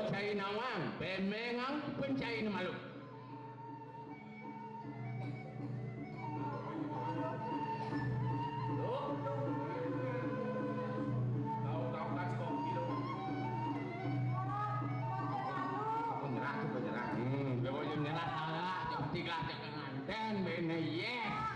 cai nawang pemengang pencai malu tahu kan kok kilo penyerah bebo nyerah salah jam 3 jangan nganten bene yes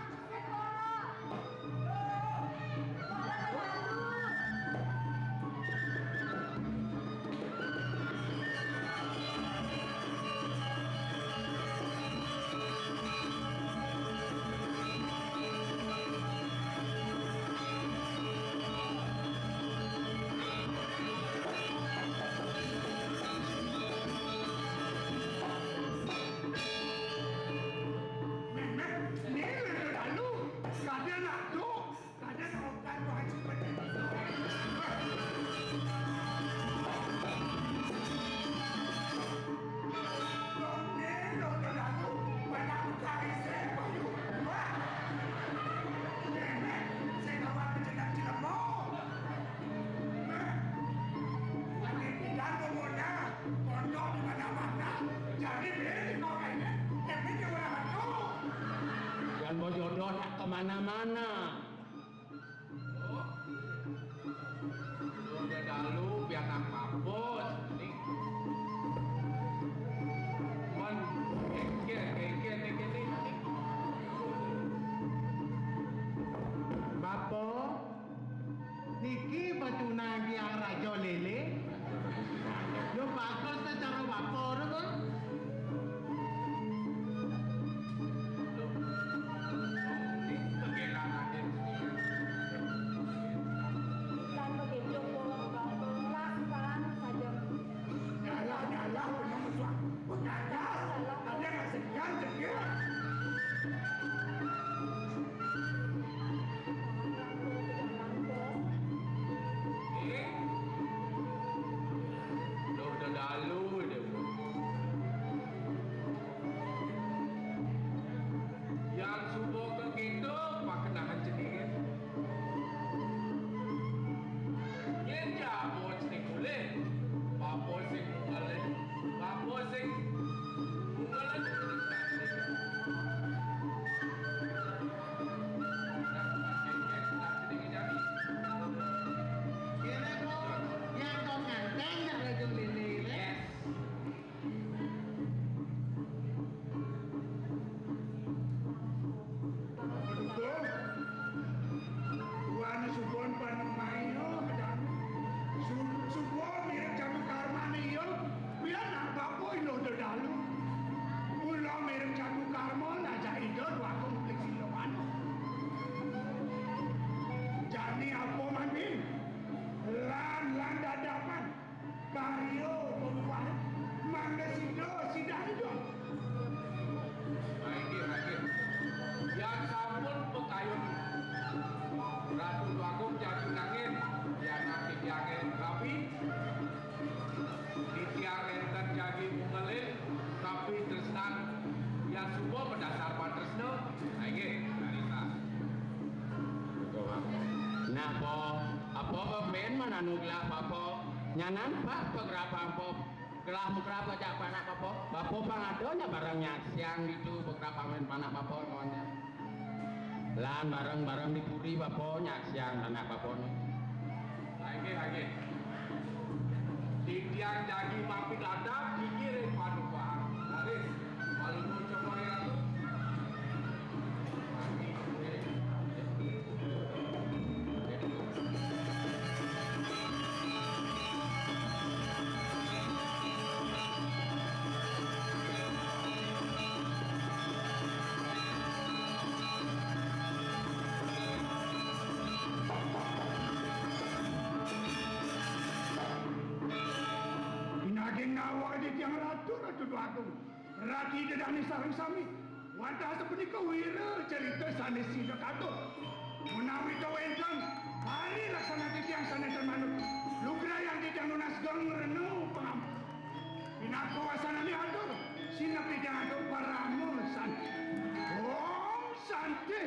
jodoh tak kemana-mana udah dalu biar nak mabut man keke Bapo niki batuna yang rajo lele yo bagus secara bapo kan yang subuh ke gitu makanan jenis nyenja bos sing kulit papo sing kulit papo sing kulit subon panemayo subon mirip jamu karmani yo biar nak bapo ino dalu mula mirip jamu karmon aja indo aku beli siloan jadi apa mandi lan dadapan karyo pembuat mangga sido sidah itu lagi yang sampun pekayun Ratu Agung jadi nangin yang nanti diangin rapi di tiang enten jadi mengelit tapi tresnan yang semua berdasar patresno lagi Marisa nah po apa ben mana nuglah apa nyanan pak beberapa apa gelah beberapa jak panak apa bapo pangadonya barangnya siang itu beberapa men panak apa kawannya lan bareng-bareng dipuri bapo nyak siang anak bapo lagi di tiang jadi mapi ladang dikirim paduka laris lalu coba ya tuh Rati dedani sarang sami wadah seperti kewira cerita sanes sida katut menawi kawendang hari laksana titiang sanes manut lugra yang titiang lunas gang renu pengam pinako wasana ni atur sinap titiang atur paramu santi oh santi